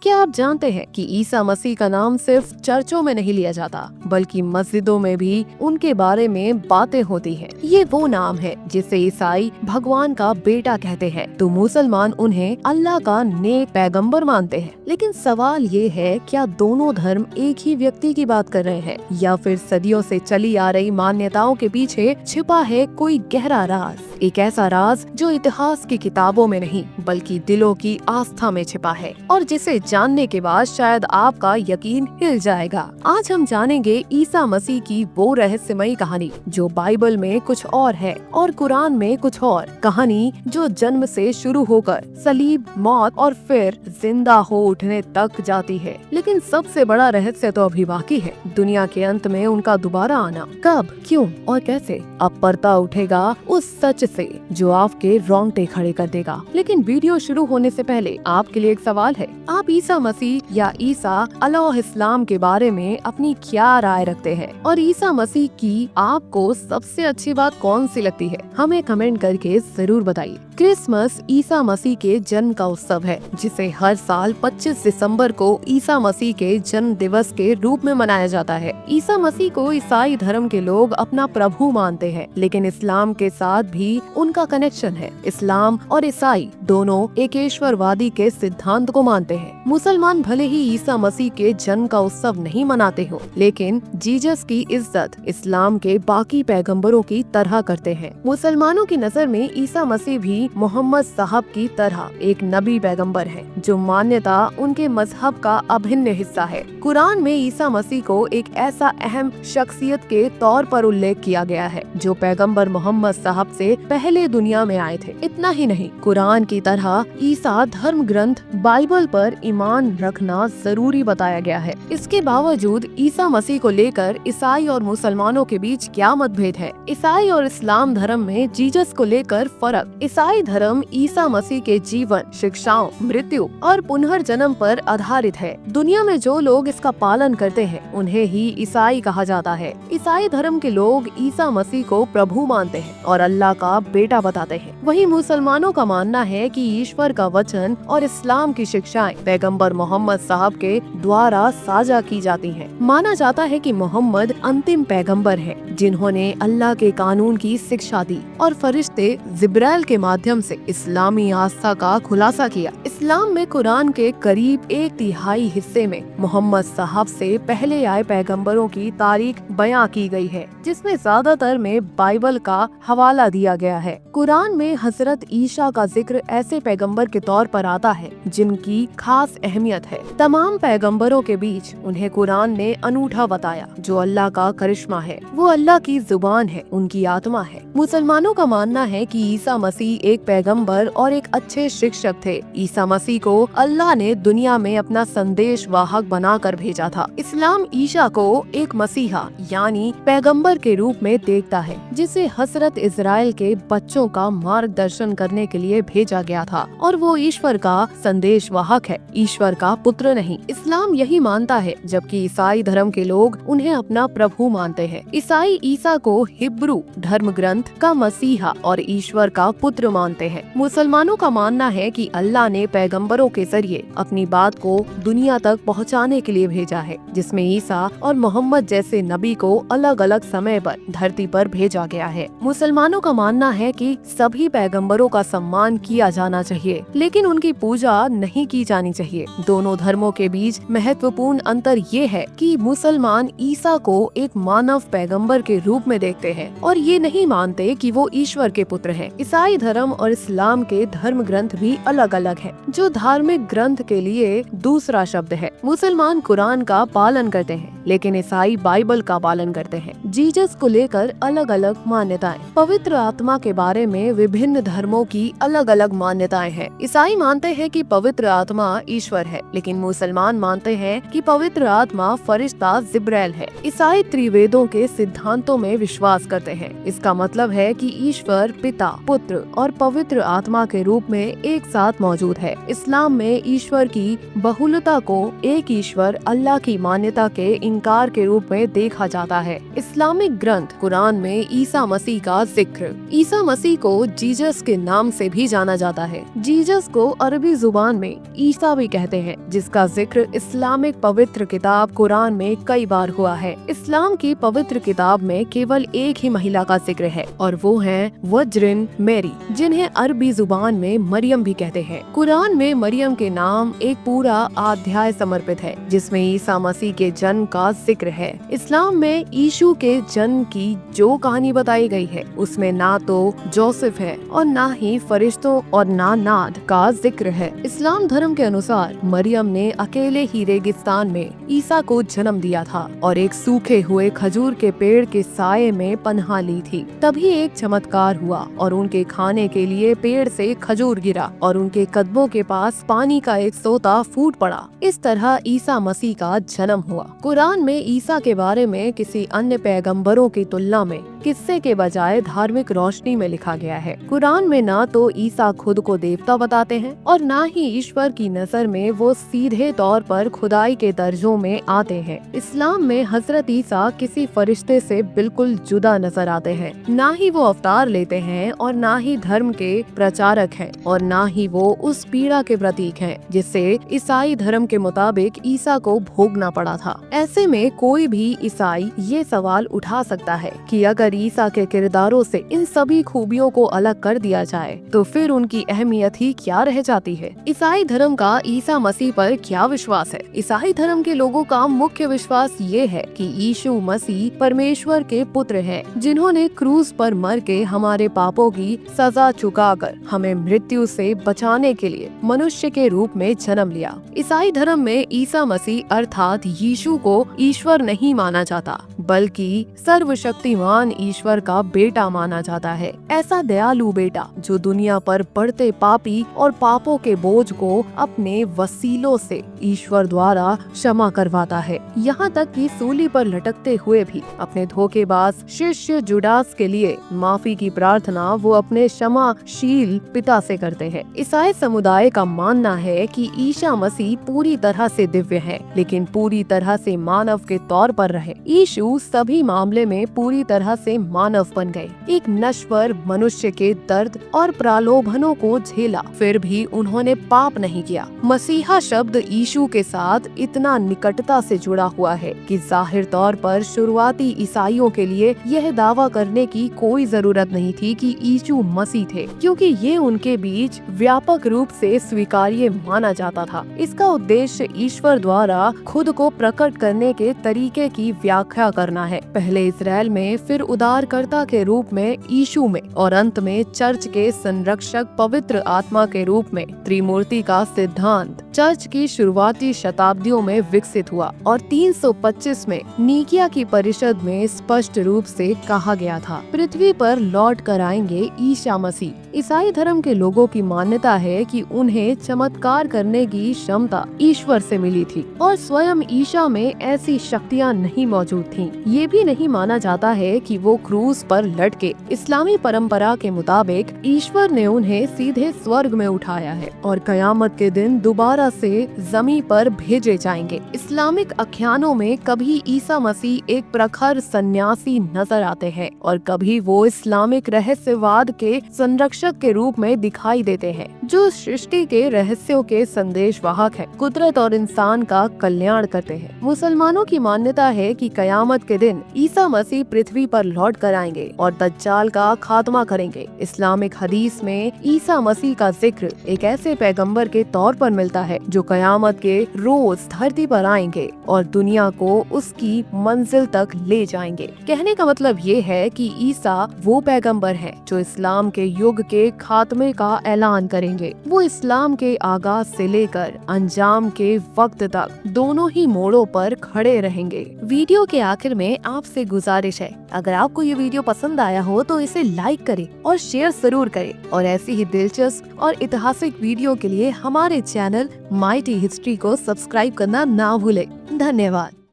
क्या आप जानते हैं कि ईसा मसीह का नाम सिर्फ चर्चों में नहीं लिया जाता बल्कि मस्जिदों में भी उनके बारे में बातें होती हैं। ये वो नाम है जिसे ईसाई भगवान का बेटा कहते हैं तो मुसलमान उन्हें अल्लाह का नेक पैगंबर मानते हैं। लेकिन सवाल ये है, क्या दोनों धर्म एक ही व्यक्ति की बात कर रहे हैं या फिर सदियों से चली आ रही मान्यताओं के पीछे छिपा है कोई गहरा राज, एक ऐसा राज जो इतिहास की किताबों में नहीं बल्कि दिलों की आस्था में छिपा है और जिसे जानने के बाद शायद आपका यकीन हिल जाएगा। आज हम जानेंगे ईसा मसीह की वो रहस्यमयी कहानी जो बाइबल में कुछ और है और कुरान में कुछ और। कहानी जो जन्म से शुरू होकर सलीब, मौत और फिर जिंदा हो उठने तक जाती है। लेकिन सबसे बड़ा रहस्य तो अभी बाकी है, दुनिया के अंत में उनका दोबारा आना। कब, क्यों और कैसे, अब पर्दा उठेगा उस सच से जो आपके रोंगटे खड़े कर देगा। लेकिन वीडियो शुरू होने से पहले आपके लिए एक सवाल है, आप ईसा मसीह या ईसा अलैहिस्सलाम के बारे में अपनी क्या राय रखते हैं और ईसा मसीह की आपको सबसे अच्छी बात कौन सी लगती है? हमें कमेंट करके जरूर बताइए। क्रिसमस ईसा मसीह के जन्म का उत्सव है जिसे हर साल 25 दिसंबर को ईसा मसीह के जन्म दिवस के रूप में मनाया जाता है। ईसा मसीह को ईसाई धर्म के लोग अपना प्रभु मानते हैं, लेकिन इस्लाम के साथ भी उनका कनेक्शन है। इस्लाम और ईसाई दोनों एकेश्वरवादी के सिद्धांत को मानते हैं। मुसलमान भले ही ईसा मसीह के जन्म का उत्सव नहीं मनाते हो, लेकिन जीसस की इज्जत इस्लाम के बाकी पैगंबरों की तरह करते हैं। मुसलमानों की नजर में ईसा मसीह भी मोहम्मद साहब की तरह एक नबी पैगंबर है, जो मान्यता उनके मजहब का अभिन्न हिस्सा है। कुरान में ईसा मसीह को एक ऐसा अहम शख्सियत के तौर पर उल्लेख किया गया है जो पैगंबर मोहम्मद साहब से पहले दुनिया में आए थे। इतना ही नहीं, कुरान की तरह ईसा धर्म ग्रंथ बाइबल पर ईमान रखना जरूरी बताया गया है। इसके बावजूद ईसा मसीह को लेकर ईसाई और मुसलमानों के बीच क्या मतभेद है? ईसाई और इस्लाम धर्म में जीसस को लेकर फर्क। ईसाई धर्म ईसा मसीह के जीवन, शिक्षाओं, मृत्यु और पुनर्जन्म पर आधारित है। दुनिया में जो लोग इसका पालन करते हैं उन्हें ही ईसाई कहा जाता है। ईसाई धर्म के लोग ईसा मसीह को प्रभु मानते हैं और अल्लाह का बेटा बताते हैं। वहीं मुसलमानों का मानना है कि ईश्वर का वचन और इस्लाम की शिक्षाएं पैगंबर मोहम्मद साहब के द्वारा साझा की जाती हैं। माना जाता है कि मोहम्मद अंतिम पैगंबर है जिन्होंने अल्लाह के कानून की शिक्षा दी और फरिश्ते जिब्राइल के माध्यम से इस्लामी आस्था का खुलासा किया। इस्लाम में कुरान के करीब 1/3 हिस्से में मोहम्मद साहब से पहले आए पैगंबरों की तारीख बयां की गई है, जिसमें ज्यादातर में बाइबल का हवाला दिया गया है। कुरान में हजरत ईसा का जिक्र ऐसे पैगंबर के तौर पर आता है जिनकी खास अहमियत है। तमाम पैगंबरों के बीच उन्हें कुरान ने अनूठा बताया, जो अल्लाह का करिश्मा है। वो अल्लाह की जुबान है, उनकी आत्मा है। मुसलमानों का मानना है कि ईसा मसीह एक पैगंबर और एक अच्छे शिक्षक थे। ईसा मसीह को अल्लाह ने दुनिया में अपना संदेश वाहक बनाकर भेजा था। इस्लाम ईसा को एक मसीहा यानी पैगंबर के रूप में देखता है, जिसे हजरत इजराइल के बच्चों का मार्गदर्शन करने के लिए भेजा गया था और वो ईश्वर का संदेश वाहक है, ईश्वर का पुत्र नहीं। इस्लाम यही मानता है, जबकि ईसाई धर्म के लोग उन्हें अपना प्रभु मानते हैं। ईसाई ईसा को हिब्रू धर्म ग्रंथ का मसीहा और ईश्वर का पुत्र मानते हैं। मुसलमानों का मानना है कि अल्लाह ने पैगंबरों के जरिए अपनी बात को दुनिया तक पहुंचाने के लिए भेजा है, जिसमें ईसा और मोहम्मद जैसे नबी को अलग अलग समय पर धरती पर भेजा गया है। मुसलमानों का मानना है कि सभी पैगंबरों का सम्मान किया जाना चाहिए, लेकिन उनकी पूजा नहीं की जानी चाहिए। दोनों धर्मों के बीच महत्वपूर्ण अंतर ये है कि मुसलमान ईसा को एक मानव पैगंबर के रूप में देखते हैं और ये नहीं मानते कि वो ईश्वर के पुत्र हैं। ईसाई धर्म और इस्लाम के धर्म ग्रंथ भी अलग अलग हैं, जो धार्मिक ग्रंथ के लिए दूसरा शब्द है। मुसलमान कुरान का पालन करते हैं, लेकिन ईसाई बाइबल का पालन करते हैं। जीसस को लेकर अलग अलग मान्यताएं। पवित्र आत्मा के बारे में विभिन्न धर्मों की अलग अलग मान्यताएं हैं। ईसाई मानते हैं कि पवित्र आत्मा ईश्वर है, लेकिन मुसलमान मानते हैं कि पवित्र आत्मा फरिश्ता जिब्राइल है। ईसाई त्रिवेदों के सिद्धांतों में विश्वास करते हैं। इसका मतलब है कि ईश्वर पिता, पुत्र और पवित्र आत्मा के रूप में एक साथ मौजूद है। इस्लाम में ईश्वर की बहुलता को एक ईश्वर अल्लाह की मान्यता के इंकार के रूप में देखा जाता है। इस्लामिक ग्रंथ कुरान में ईसा मसीह का जिक्र। ईसा मसीह को जीसस के नाम से भी जाना जाता है। जीसस को अरबी जुबान में ईसा भी कहते हैं, जिसका जिक्र इस्लामिक पवित्र किताब कुरान में कई बार हुआ है। इस्लाम की पवित्र किताब में केवल एक ही महिला का जिक्र है और वो है वज्रिन मैरी, जिन्हें अरबी जुबान में मरियम भी कहते हैं। कुरान में मरियम के नाम एक पूरा अध्याय समर्पित है, जिसमें ईसा मसीह के जन्म का जिक्र है। इस्लाम में यीशु के जन्म की जो कहानी बताई गई है, उसमें ना तो जोसेफ है और ना ही फरिश्तों और ना नाद का जिक्र है। इस्लाम धर्म के अनुसार मरियम ने अकेले ही रेगिस्तान में ईसा को जन्म दिया था और एक सूखे हुए खजूर के पेड़ के साये में पनाह ली थी। तभी एक चमत्कार हुआ और उनके खाने के लिए पेड़ से खजूर गिरा और उनके कदमों के पास पानी का एक सोता फूट पड़ा। इस तरह ईसा मसीह का जन्म हुआ। कुरान में ईसा के बारे में किसी अन्य पैगंबरों की तुलना में किस्से के बजाय धार्मिक रोशनी में लिखा गया है। कुरान में ना तो ईसा खुद को देवता बताते हैं और ना ही ईश्वर की नजर में वो सीधे तौर पर खुदाई के दर्जों में आते हैं। इस्लाम में हजरत ईसा किसी फरिश्ते से बिल्कुल जुदा नजर आते हैं। ना ही वो अवतार लेते हैं और ना ही धर्म के प्रचारक हैं और ना ही वो उस पीड़ा के प्रतीक हैं जिससे ईसाई धर्म के मुताबिक ईसा को भोगना पड़ा था। ऐसे में कोई भी ईसाई ये सवाल उठा सकता है कि अगर ईसा के किरदारों से इन सभी खूबियों को अलग कर दिया जाए तो फिर उनकी अहमियत ही क्या रह जाती है। ईसाई धर्म का ईसा मसीह पर क्या विश्वास है? ईसाई धर्म के लोगों का मुख्य विश्वास ये है कि यीशु मसीह परमेश्वर के पुत्र है, जिन्होंने क्रूज पर मर के हमारे पापों की सजा चुकाकर हमें मृत्यु से बचाने के लिए मनुष्य के रूप में जन्म लिया। ईसाई धर्म में ईसा मसीह अर्थात यीशु को ईश्वर नहीं माना जाता, बल्कि सर्वशक्तिमान ईश्वर का बेटा माना जाता है। ऐसा दयालु बेटा जो दुनिया पर बढ़ते पापी और पापों के बोझ को अपने वसीलों से ईश्वर द्वारा क्षमा करवाता है। यहाँ तक कि सूली पर लटकते हुए भी अपने धोखेबाज शिष्य जुडास के लिए माफी की प्रार्थना वो अपने क्षमाशील पिता से करते हैं। ईसाई समुदाय का मानना है कि ईसा मसीह पूरी तरह से दिव्य है, लेकिन पूरी तरह से मानव के तौर पर रहे। यीशु सभी मामले में पूरी तरह से मानव बन गए, एक नश्वर मनुष्य के दर्द और प्रलोभनों को झेला, फिर भी उन्होंने पाप नहीं किया। मसीहा शब्द यीशु के साथ इतना निकटता से जुड़ा हुआ है कि जाहिर तौर पर शुरुआती ईसाइयों के लिए यह दावा करने की कोई जरूरत नहीं थी कि यीशु मसीह थे, क्योंकि ये उनके बीच व्यापक रूप से स्वीकार्य माना जाता था। इसका उद्देश्य ईश्वर द्वारा खुद को प्रकट करने के तरीके की व्याख्या करना है, पहले इजराइल में, फिर उद्धारकर्ता के रूप में यीशु में और अंत में चर्च के संरक्षक पवित्र आत्मा के रूप में। त्रिमूर्ति का सिद्धांत चर्च की शुरुआती शताब्दियों में विकसित हुआ और 325 में नीकिया की परिषद में स्पष्ट रूप से कहा गया था, पृथ्वी पर लौट कर आएंगे ईसा मसीह। ईसाई धर्म के लोगों की मान्यता है कि उन्हें चमत्कार करने की क्षमता ईश्वर से मिली थी और स्वयं ईसा में ऐसी शक्तियाँ नहीं मौजूद थीं। ये भी नहीं माना जाता है कि वो क्रूज पर लटके। इस्लामी परंपरा के मुताबिक ईश्वर ने उन्हें सीधे स्वर्ग में उठाया है और कयामत के दिन दोबारा से जमीन पर भेजे जाएंगे। इस्लामिक आख्यानों में कभी ईसा मसीह एक प्रखर सन्यासी नजर आते हैं और कभी वो इस्लामिक रहस्यवाद के संरक्षक के रूप में दिखाई देते हैं, जो सृष्टि के रहस्यों के संदेशवाहक हैं, कुदरत और इंसान का कल्याण करते हैं। मुसलमानों की मान्यता है कि कयामत के दिन ईसा मसीह पृथ्वी पर लौट कर आएंगे और दज्जाल का खात्मा करेंगे। इस्लामिक हदीस में ईसा मसीह का जिक्र एक ऐसे पैगंबर के तौर पर मिलता है जो कयामत के रोज धरती पर आएंगे और दुनिया को उसकी मंजिल तक ले जाएंगे। कहने का मतलब ये है कि ईसा वो पैगंबर है जो इस्लाम के युग के खात्मे का ऐलान करेंगे। वो इस्लाम के आगाज से लेकर अंजाम के वक्त तक दोनों ही मोड़ों पर खड़े रहेंगे। वीडियो के आखिर में आपसे गुजारिश है, अगर आपको ये वीडियो पसंद आया हो तो इसे लाइक करें और शेयर जरूर करें और ऐसी ही दिलचस्प और ऐतिहासिक वीडियो के लिए हमारे चैनल माइटी हिस्ट्री को सब्सक्राइब करना ना भूलें। धन्यवाद।